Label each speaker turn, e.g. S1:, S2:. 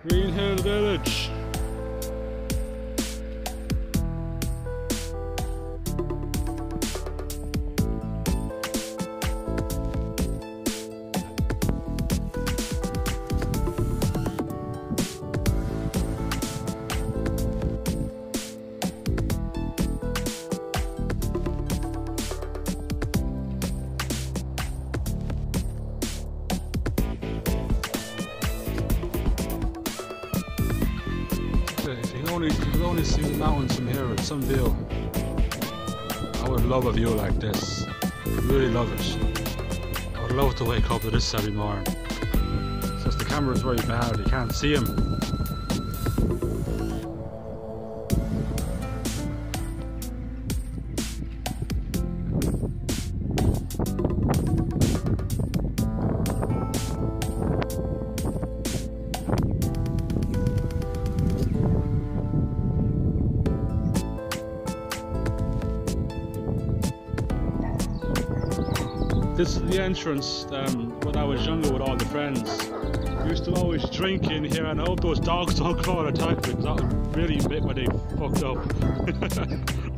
S1: Green Hill Village. You can only see the mountains from here with some view. I would love a view like this. Really love it. I would love to wake up with this every morning. It's just the camera is very bad, you can't see him. This is the entrance when I was younger with all the friends. We used to always drink in here, and I hope those dogs don't come and attack me, because that would really make my day fucked up.